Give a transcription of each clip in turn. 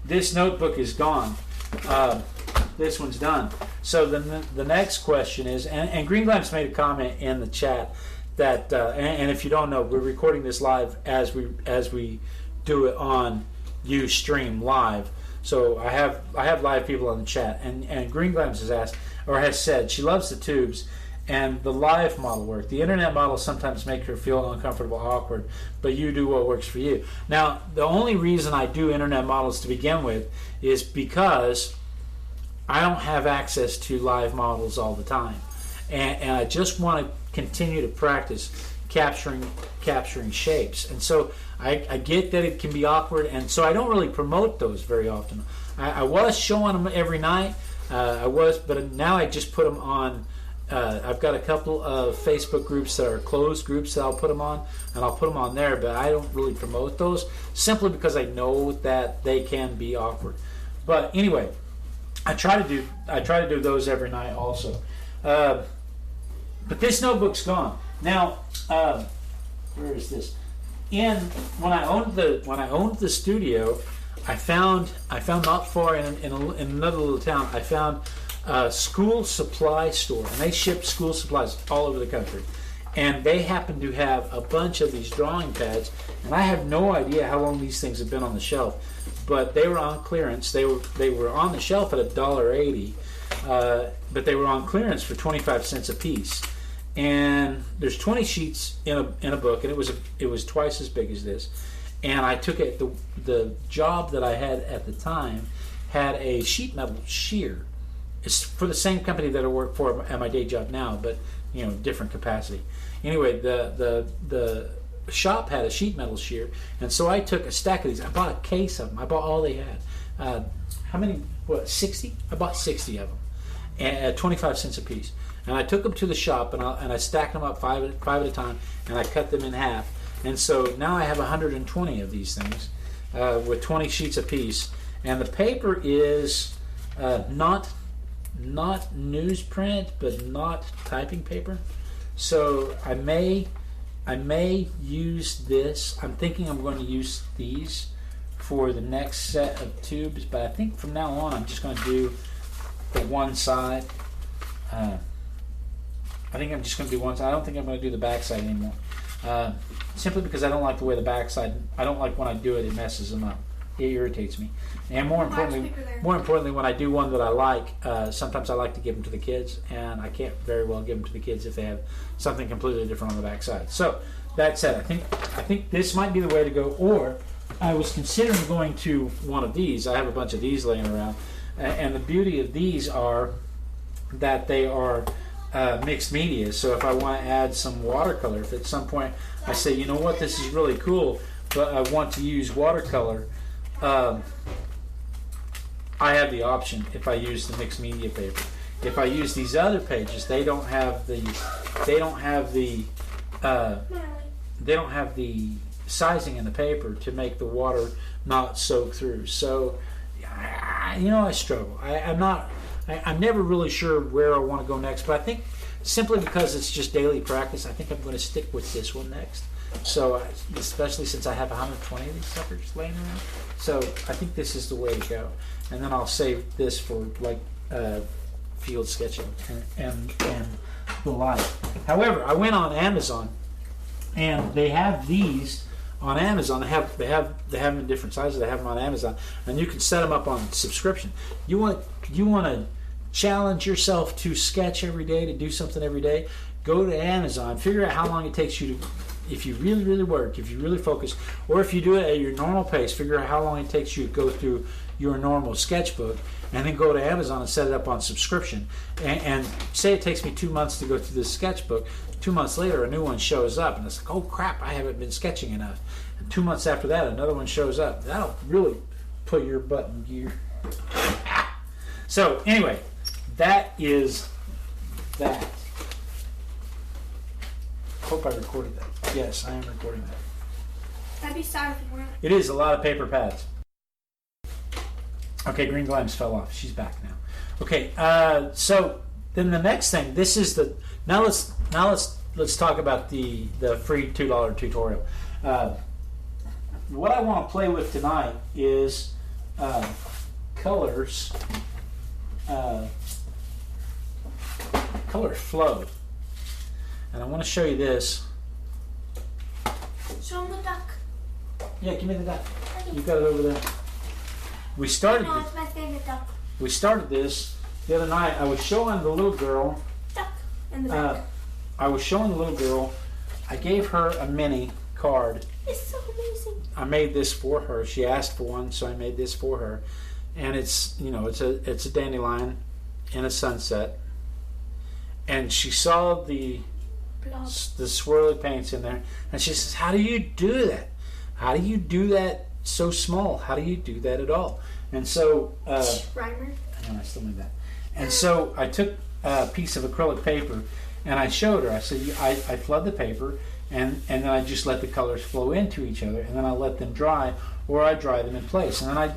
this notebook is gone. This one's done. So the next question is, and Green Glimpse made a comment in the chat that, and if you don't know, we're recording this live as we do it on Ustream Live. So I have live people on the chat, and Green Glimpse has asked or has said she loves the tubes and the live model work. The internet models sometimes make her feel uncomfortable, awkward, but you do what works for you. Now, the only reason I do internet models to begin with is because I don't have access to live models all the time, and I just want to continue to practice capturing shapes. And so I get that it can be awkward, and so I don't really promote those very often. I was showing them every night, but now I just put them on. I've got a couple of Facebook groups that are closed groups that I'll put them on, and I'll put them on there, but I don't really promote those simply because I know that they can be awkward. But anyway, I try to do those every night also. But this notebook's gone. Now, where is this? When I owned the studio, I found not far in another little town, I found a school supply store, and they ship school supplies all over the country. And they happen to have a bunch of these drawing pads, and I have no idea how long these things have been on the shelf, but they were on clearance. They were on the shelf at $1.80, but they were on clearance for 25 cents a piece. And there's 20 sheets in a book, and it was twice as big as this. And I took it. The job that I had at the time had a sheet metal shear. It's for the same company that I work for at my day job now, but different capacity. Anyway, the shop had a sheet metal shear, and so I took a stack of these. I bought a case of them. I bought all they had. How many? 60? I bought 60 of them at 25 cents a piece. And I took them to the shop, and I stacked them up five at a time, and I cut them in half. And so now I have 120 of these things with 20 sheets apiece. And the paper is not newsprint, but not typing paper. So I may use this. I'm thinking I'm going to use these for the next set of tubes, but I think from now on I'm just going to do the one side. I think I'm just going to do one side. I don't think I'm going to do the back side anymore. Simply because I don't like the way the back side, I don't like when I do it, it messes them up. It irritates me. And more importantly, when I do one that I like, sometimes I like to give them to the kids, and I can't very well give them to the kids if they have something completely different on the back side. So that said, I think this might be the way to go. Or I was considering going to one of these. I have a bunch of these laying around, and the beauty of these are that they are mixed media. So if I want to add some watercolor, if at some point I say, you know what, this is really cool, but I want to use watercolor, I have the option if I use the mixed media paper. If I use these other pages, they don't have the sizing in the paper to make the water not soak through. So I struggle. I'm never really sure where I want to go next, but I think simply because it's just daily practice, I think I'm going to stick with this one next. So, especially since I have 120 of these suckers laying around, so I think this is the way to go. And then I'll save this for like field sketching and the like. However, I went on Amazon, and they have these on Amazon. They have them in different sizes. They have them on Amazon, and you can set them up on subscription. You want to challenge yourself to sketch every day, to do something every day. Go to Amazon, figure out how long it takes you to, if you really, really work, if you really focus, or if you do it at your normal pace, figure out how long it takes you to go through your normal sketchbook, and then go to Amazon and set it up on subscription. And say it takes me 2 months to go through this sketchbook. 2 months later, a new one shows up, and it's like, oh crap, I haven't been sketching enough. And 2 months after that, another one shows up. That'll really put your butt in gear. So anyway, that is that. Hope I recorded that. Yes, I am recording that. That'd be sad if you weren't. It is a lot of paper pads. Okay, Green Glimes fell off. She's back now. Okay, so then the next thing. This is the now. Let's talk about the free $2 tutorial. What I want to play with tonight is colors flow. And I want to show you this. Show him the duck. Yeah, give me the duck. Okay. You got it over there. We started. No, it's my favorite duck. We started this the other night. I was showing the little girl. Duck in the back. I was showing the little girl. I gave her a mini card. It's so amazing. I made this for her. She asked for one, so I made this for her. And it's it's a dandelion in a sunset. And she saw the swirly paints in there, and she says, "How do you do that? How do you do that so small? How do you do that at all?" And so, Primer. I still need that. And so I took a piece of acrylic paper, and I showed her. I said, I flood the paper, and then I just let the colors flow into each other, and then I let them dry, or I dry them in place. And then I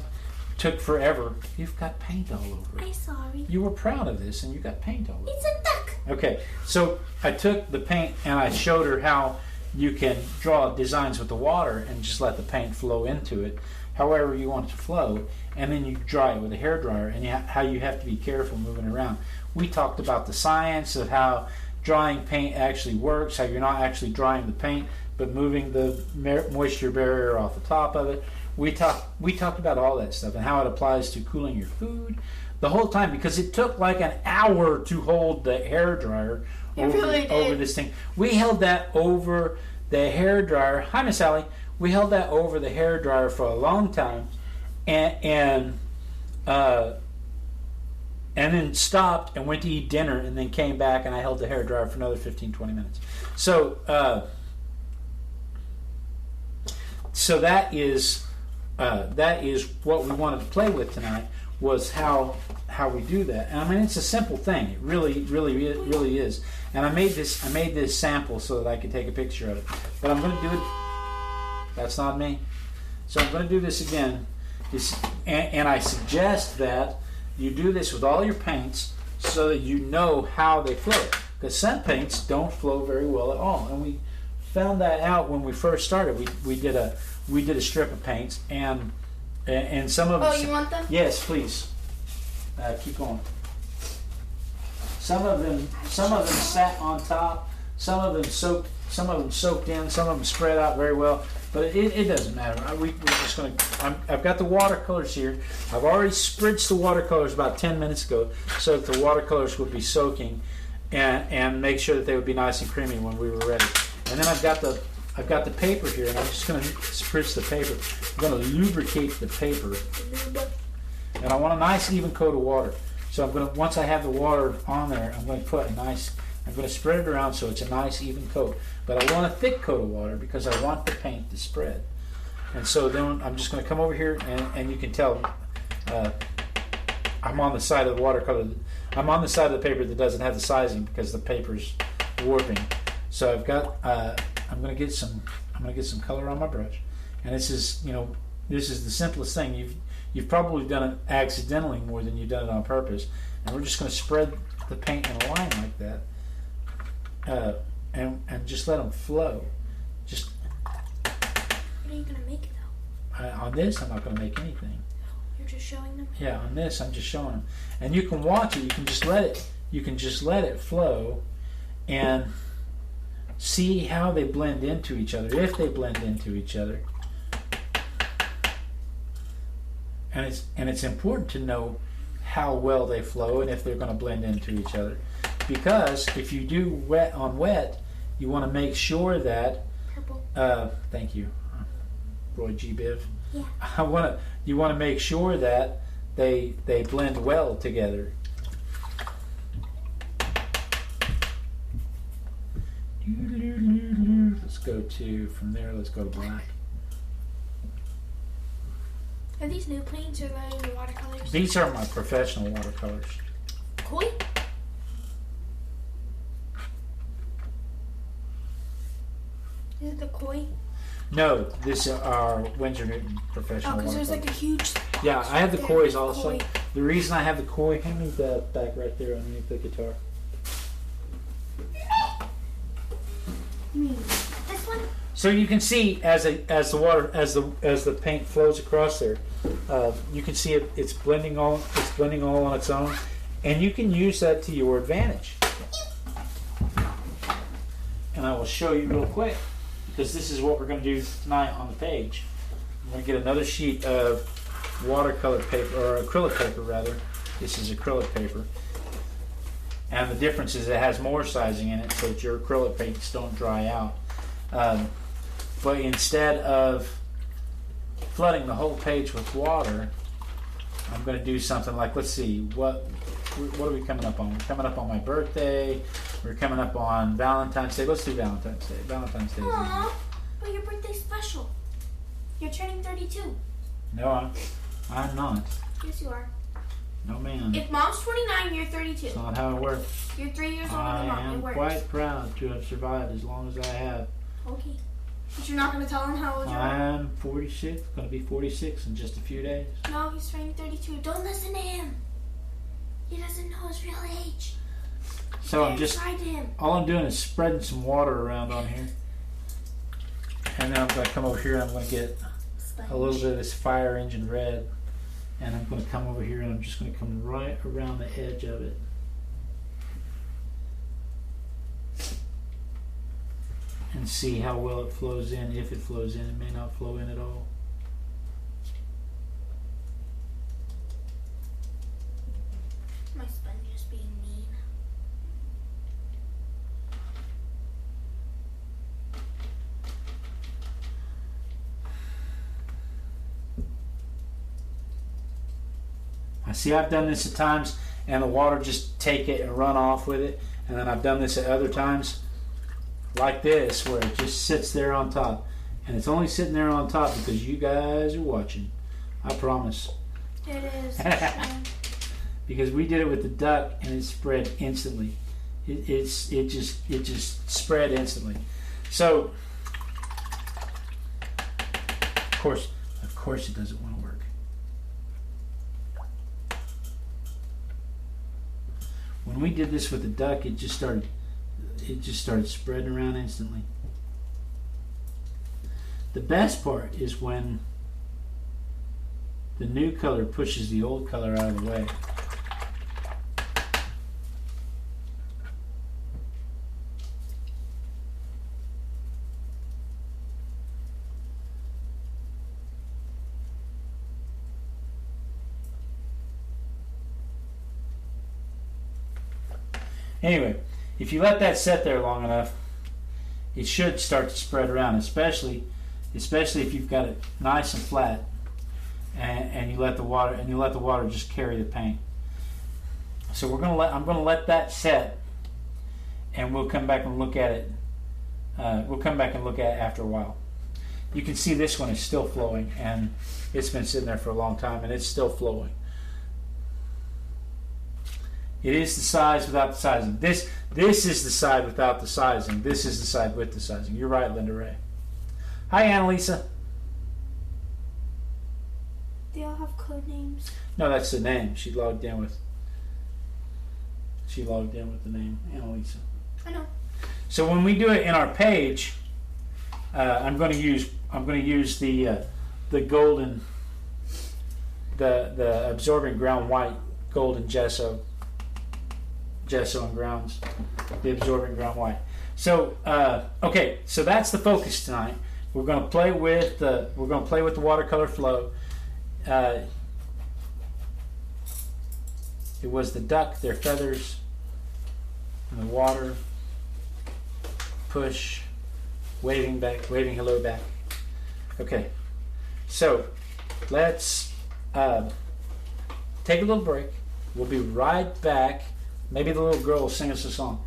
took forever. You've got paint all over it. I'm sorry. You were proud of this, and you got paint all over it. It's a duck. Okay, so I took the paint and I showed her how you can draw designs with the water and just let the paint flow into it however you want it to flow, and then you dry it with a hairdryer, and how you have to be careful moving around. We talked about the science of how drying paint actually works, how you're not actually drying the paint but moving the moisture barrier off the top of it. We talked about all that stuff and how it applies to cooling your food the whole time, because it took like an hour to hold the hairdryer over this thing. We held that over the hairdryer. Hi, Miss Allie. We held that over the hairdryer for a long time, and then stopped and went to eat dinner, and then came back, and I held the hairdryer for another 15-20 minutes. So that is what we wanted to play with tonight, was how we do that. And I mean, it's a simple thing. It really is. And I made this sample so that I could take a picture of it. But I'm going to do it. That's not me. So I'm going to do this again. And I suggest that you do this with all your paints so that you know how they flow. Because some paints don't flow very well at all. And we found that out when we first started. We did a strip of paints, and some of them. Oh, you want them? Yes, please. Keep going. Some of them sat on top. Some of them soaked in. Some of them spread out very well. But it doesn't matter. We're just going to. I've got the watercolors here. I've already spritzed the watercolors about 10 minutes ago, so that the watercolors would be soaking, and make sure that they would be nice and creamy when we were ready. And then I've got the paper here, and I'm just going to spritz the paper. I'm going to lubricate the paper, and I want a nice even coat of water. So once I have the water on there, I'm going to spread it around so it's a nice even coat. But I want a thick coat of water because I want the paint to spread. And so then I'm just going to come over here, and you can tell I'm on the side of the watercolor. I'm on the side of the paper that doesn't have the sizing because the paper's warping. So I'm going to get some color on my brush, and this is the simplest thing. You've probably done it accidentally more than you've done it on purpose, and we're just going to spread the paint in a line like that, and just let them flow. Just. What are you going to make though? On this, I'm not going to make anything. You're just showing them. Yeah, on this, I'm just showing them, and you can watch it. You can just let it flow, and see how they blend into each other, if they blend into each other. And it's important to know how well they flow and if they're going to blend into each other. Because if you do wet on wet, you want to make sure that Purple. Thank you, Roy G. Biv. Yeah. You want to make sure that they blend well together. Let's go to black. Are these new paints or the watercolors? These are my professional watercolors. Koi? Is it the koi? No, these are Winsor Newton professional because watercolors. there's like a huge. Yeah, I have the kois also. Koi. The reason I have the koi, hand me the back right there underneath the guitar. You mean this one? So you can see as the paint flows across there, you can see it's blending all on its own, and you can use that to your advantage. And I will show you real quick, because this is what we're going to do tonight on the page. We're going to get another sheet of watercolor paper, or acrylic paper rather. This is acrylic paper. And the difference is it has more sizing in it so that your acrylic paints don't dry out. But instead of flooding the whole page with water, I'm going to do something like, let's see, what are we coming up on? We're coming up on my birthday. We're coming up on Valentine's Day. Let's do Valentine's Day. Valentine's Day. Aww, but your birthday's special. You're turning 32. No, I'm not. Yes, you are. No, ma'am. If Mom's 29, you're 32. That's not how it works. You're 3 years older than Mom. I am quite proud to have survived as long as I have. Okay. But you're not going to tell him how old you are? I'm 46. Going to be 46 in just a few days. No, he's turning 32. Don't listen to him. He doesn't know his real age. So I'm just, Try to him. all I'm doing is spreading some water around on here. And then I'm going to come over here and I'm going to get a little bit of this fire engine red. And I'm going to come over here and I'm just going to come right around the edge of it. And see how well it flows in. If it flows in, it may not flow in at all. My sponge is being mean. I see I've done this at times and the water just take it and run off with it. And then I've done this at other times like this where it just sits there on top. And it's only sitting there on top because you guys are watching. I promise. It is. Because we did it with the duck and it spread instantly. It just spread instantly. So of course it doesn't want to work. When we did this with the duck, it just started spreading around instantly. The best part is when the new color pushes the old color out of the way. Anyway, if you let that sit there long enough, it should start to spread around, especially if you've got it nice and flat, and you let the water just carry the paint. So I'm gonna let that set, and we'll come back and look at it. We'll come back and look at it after a while. You can see this one is still flowing, and it's been sitting there for a long time, and it's still flowing. It is the size without the sizing. This is the side without the sizing. This is the side with the sizing. You're right, Linda Ray. Hi, Annalisa. They all have code names. No, that's the name. She logged in with the name, Annalisa. I know. So when we do it in our page, I'm going to use the golden, the absorbing ground white golden gesso and grounds, the absorbing ground white. So okay, so that's the focus tonight. We're going to play with the watercolor flow. It was the duck, their feathers, and the water, push, waving hello back. Okay, so let's take a little break. We'll be right back. Maybe the little girl will sing us a song.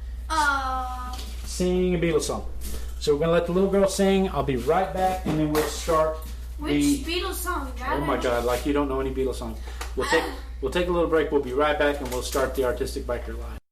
Sing a Beatles song. So we're going to let the little girl sing. I'll be right back, and then we'll start. Which Beatles song? Oh my God! Like you don't know any Beatles songs. We'll take a little break. We'll be right back, and we'll start the Artistic Biker Live.